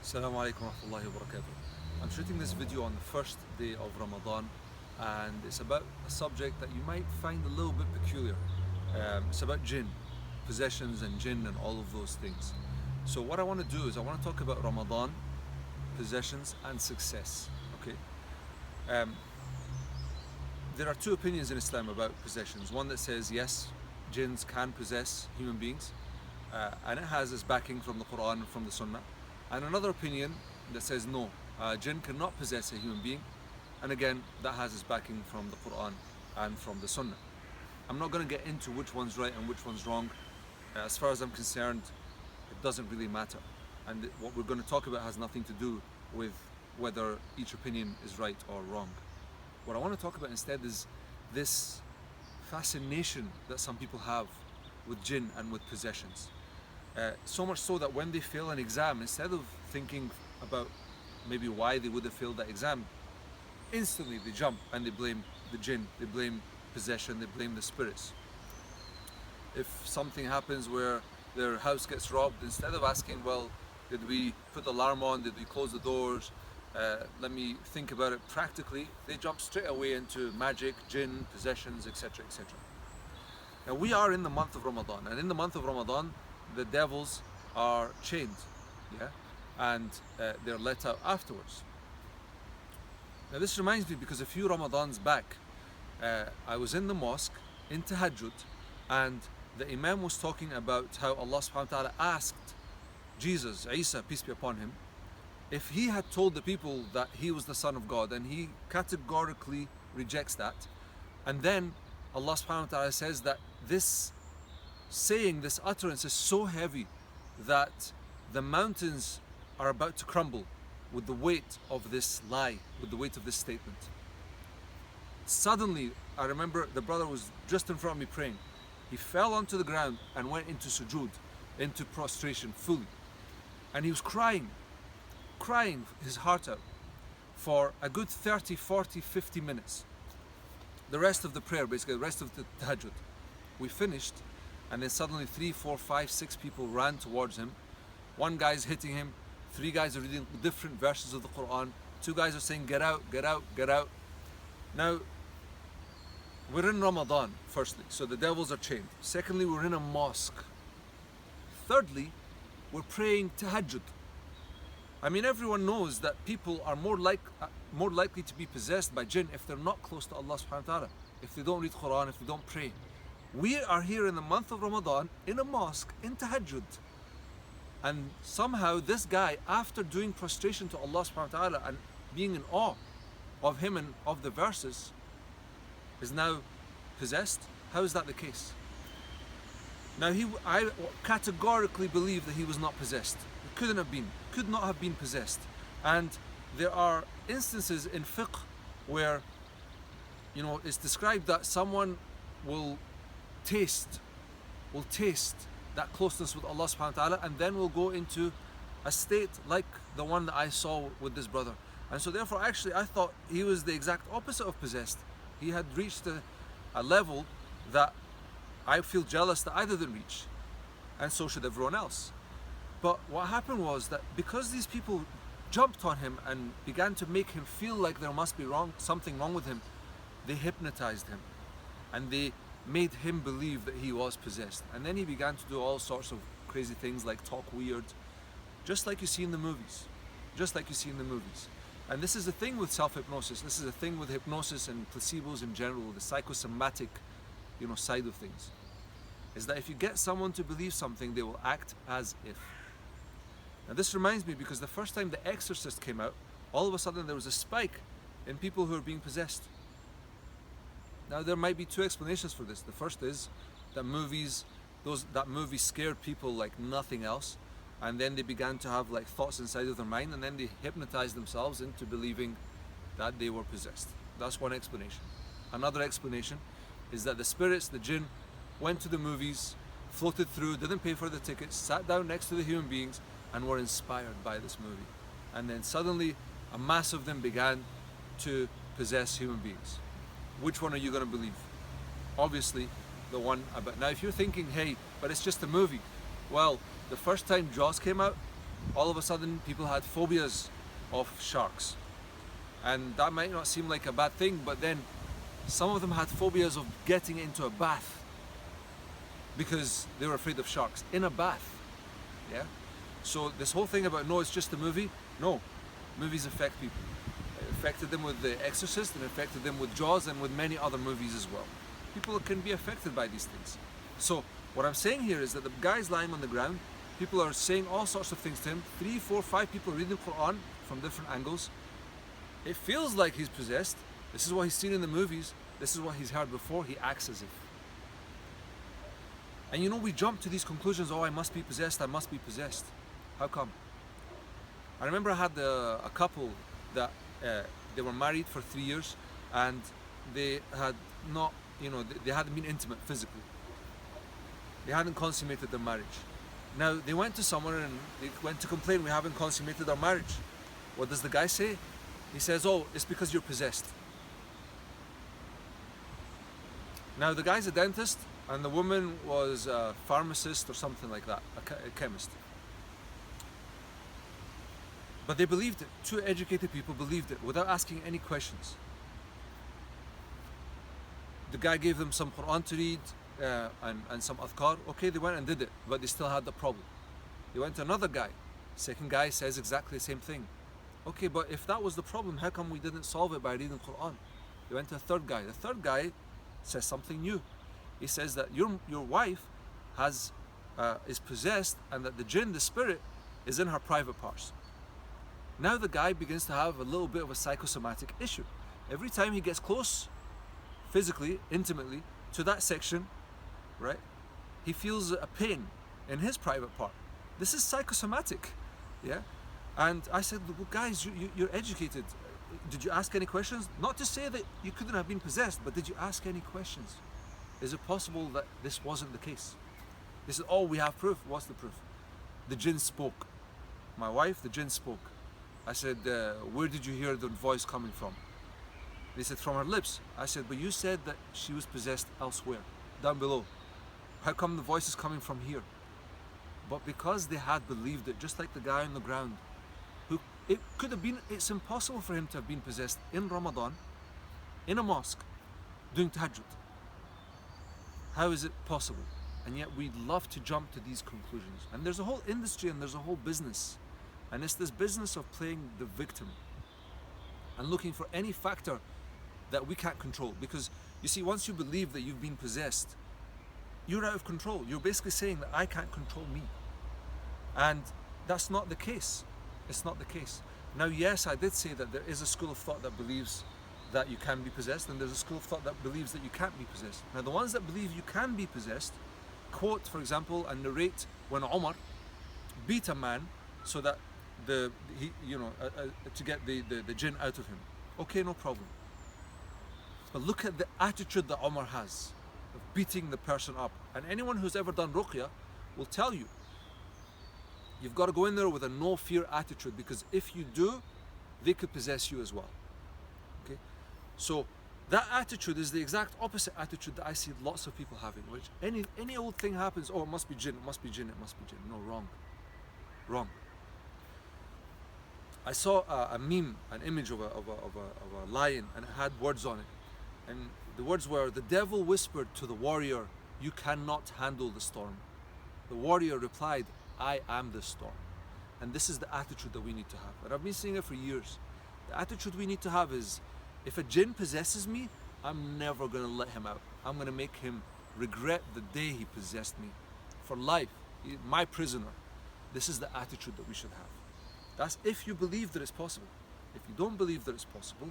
Assalamu alaikum wa rahmatullahi wa barakatuh. I'm shooting this video on the first day of Ramadan, and it's about a subject that you might find a little bit peculiar. It's about jinn, possessions and jinn and all of those things. So what I want to do is I want to talk about Ramadan, possessions and success. Okay. There are two opinions in Islam about possessions. One that says yes, jinns can possess human beings, and it has its backing from the Quran and from the Sunnah. And another opinion that says no, jinn cannot possess a human being, and again that has its backing from the Quran and from the Sunnah. I'm not going to get into which one's right and which one's wrong. As far as I'm concerned, it doesn't really matter, and what we're going to talk about has nothing to do with whether each opinion is right or wrong. What I want to talk about instead is this fascination that some people have with jinn and with possessions. So much so that when they fail an exam, instead of thinking about maybe why they would have failed that exam, instantly they jump and they blame the jinn, they blame possession, they blame the spirits. If something happens where their house gets robbed, instead of asking, well, did we put the alarm on, did we close the doors, let me think about it practically, they jump straight away into magic, jinn, possessions, etc., etc. Now we are in the month of Ramadan, and in the month of Ramadan the devils are chained, yeah, and they're let out afterwards. Now this reminds me, because a few Ramadans back I was in the mosque in Tahajjud, and the Imam was talking about how Allah subhanahu wa ta'ala asked Jesus, Isa, peace be upon him, if he had told the people that he was the Son of God, and he categorically rejects that, and then Allah subhanahu wa ta'ala says that this saying, this utterance is so heavy that the mountains are about to crumble with the weight of this lie, with the weight of this statement. Suddenly, I remember the brother was just in front of me praying. He fell onto the ground and went into sujood, into prostration fully. And he was crying his heart out for a good 30, 40, 50 minutes. The rest of the prayer, basically, the rest of the tahajjud. We finished, and then suddenly 3, 4, 5, 6 people ran towards him. One guy's hitting him, 3 guys are reading different verses of the Quran, 2 guys are saying, get out, get out, get out. Now, we're in Ramadan, firstly, so the devils are chained. Secondly, we're in a mosque. Thirdly, we're praying tahajjud. I mean, everyone knows that people are more likely to be possessed by jinn if they're not close to Allah subhanahu wa ta'ala, if they don't read Quran, if they don't pray. We are here in the month of Ramadan in a mosque in tahajjud, and somehow this guy, after doing prostration to Allah subhanahu wa ta'ala and being in awe of him and of the verses, is now possessed. How is that the case? Now I categorically believe that he was not possessed. It could not have been possessed. And there are instances in fiqh where, you know, it's described that someone will taste that closeness with Allah subhanahu wa ta'ala, and then will go into a state like the one that I saw with this brother. And so therefore, actually, I thought he was the exact opposite of possessed. He had reached a level that I feel jealous that I didn't reach, and so should everyone else. But what happened was that because these people jumped on him and began to make him feel like there must be something wrong with him, they hypnotized him, and they made him believe that he was possessed. And then he began to do all sorts of crazy things, like talk weird, just like you see in the movies. And this is the thing with self-hypnosis, this is the thing with hypnosis and placebos in general, the psychosomatic, side of things, is that if you get someone to believe something, they will act as if. Now this reminds me, because the first time The Exorcist came out, all of a sudden there was a spike in people who are being possessed. Now there might be 2 explanations for this. The first is that that movie scared people like nothing else, and then they began to have like thoughts inside of their mind, and then they hypnotized themselves into believing that they were possessed. That's one explanation. Another explanation is that the spirits, the jinn, went to the movies, floated through, didn't pay for the tickets, sat down next to the human beings, and were inspired by this movie. And then suddenly a mass of them began to possess human beings. Which one are you going to believe? Obviously the one about. Now if you're thinking, hey, but it's just a movie, well, the first time Jaws came out, all of a sudden people had phobias of sharks. And that might not seem like a bad thing, but then some of them had phobias of getting into a bath because they were afraid of sharks in a bath. Yeah. So this whole thing about no, it's just a movie. No, movies affect people. It affected them with The Exorcist, and affected them with Jaws, and with many other movies as well. People can be affected by these things. So what I'm saying here is that the guy's lying on the ground. People are saying all sorts of things to him. 3, 4, 5 people reading the Quran from different angles. It feels like he's possessed. This is what he's seen in the movies. This is what he's heard before. He acts as if. And you know, we jump to these conclusions. Oh, I must be possessed. I must be possessed. How come? I remember I had a couple that they were married for 3 years, and they had not, you know, they hadn't been intimate physically. They hadn't consummated their marriage. Now they went to someone and they went to complain, we haven't consummated our marriage. What does the guy say? He says, oh, it's because you're possessed. Now the guy's a dentist and the woman was a pharmacist or something like that, a chemist. But they believed it. Two educated people believed it without asking any questions. The guy gave them some Quran to read and some adhkar. Okay, they went and did it, but they still had the problem. They went to another guy. Second guy says exactly the same thing. Okay, but if that was the problem, how come we didn't solve it by reading Quran? They went to a third guy. The third guy says something new. He says that your wife is possessed, and that the jinn, the spirit, is in her private parts. Now the guy begins to have a little bit of a psychosomatic issue. Every time he gets close, physically, intimately, to that section, right, he feels a pain in his private part. This is psychosomatic, yeah? And I said, well, guys, you're educated. Did you ask any questions? Not to say that you couldn't have been possessed, but did you ask any questions? Is it possible that this wasn't the case? They said, oh, we have proof. What's the proof? The jinn spoke. My wife, the jinn spoke. I said, where did you hear the voice coming from? They said, from her lips. I said, but you said that she was possessed elsewhere, down below. How come the voice is coming from here? But because they had believed it, just like the guy on the ground, it could have been, it's impossible for him to have been possessed in Ramadan, in a mosque, doing tahajjud. How is it possible? And yet we love to jump to these conclusions. And there's a whole industry and there's a whole business. And it's this business of playing the victim and looking for any factor that we can't control. Because you see, once you believe that you've been possessed, you're out of control. You're basically saying that I can't control me. And that's not the case. It's not the case. Now, yes, I did say that there is a school of thought that believes that you can be possessed, and there's a school of thought that believes that you can't be possessed. Now, the ones that believe you can be possessed quote, for example, and narrate when Umar beat a man so that to get the jinn out of him. Okay, no problem. But look at the attitude that Umar has of beating the person up. And anyone who's ever done ruqya will tell you, you've got to go in there with a no fear attitude, because if you do, they could possess you as well. Okay? So that attitude is the exact opposite attitude that I see lots of people having, which any old thing happens, oh, it must be jinn, it must be jinn, it must be jinn. No, wrong. Wrong. I saw a meme, an image of a lion, and it had words on it. And the words were, the devil whispered to the warrior, you cannot handle the storm. The warrior replied, I am the storm. And this is the attitude that we need to have. And I've been saying it for years. The attitude we need to have is, if a jinn possesses me, I'm never going to let him out. I'm going to make him regret the day he possessed me. For life, my prisoner. This is the attitude that we should have. That's if you believe that it's possible. If you don't believe that it's possible,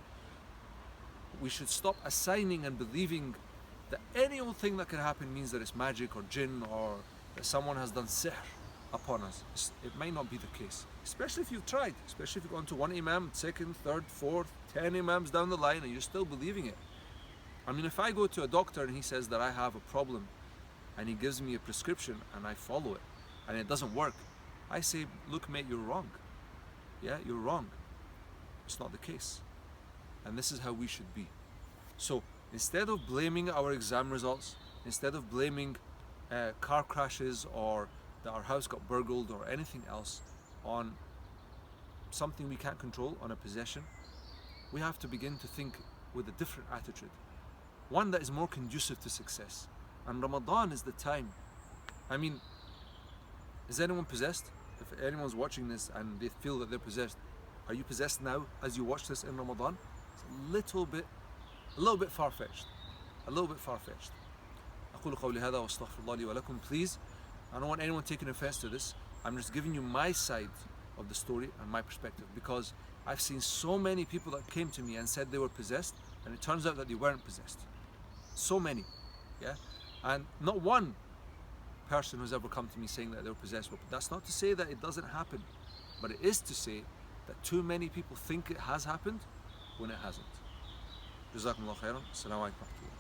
we should stop assigning and believing that any old thing that can happen means that it's magic or jinn, or that someone has done sihr upon us. It might not be the case. Especially if you've tried. Especially if you've gone to one imam, second, third, fourth, 10 imams down the line, and you're still believing it. I mean, if I go to a doctor and he says that I have a problem, and he gives me a prescription and I follow it, and it doesn't work, I say, look mate, you're wrong. Yeah, you're wrong. It's not the case. And this is how we should be. So instead of blaming our exam results, instead of blaming car crashes or that our house got burgled or anything else, on something we can't control, on a possession, we have to begin to think with a different attitude, one that is more conducive to success. And Ramadan is the time. I mean, is anyone possessed? If anyone's watching this and they feel that they're possessed, are you possessed now as you watch this in Ramadan? It's a little bit far-fetched. A little bit far-fetched. أقول قولي هذا وأستغفر الله لي ولكم. Please, I don't want anyone taking offense to this. I'm just giving you my side of the story and my perspective, because I've seen so many people that came to me and said they were possessed, and it turns out that they weren't possessed. So many, yeah? And not one person who's ever come to me saying that they were possessed. But that's not to say that it doesn't happen, but it is to say that too many people think it has happened when it hasn't. جزاكم الله خيرا. السلام عليكم ورحمة الله.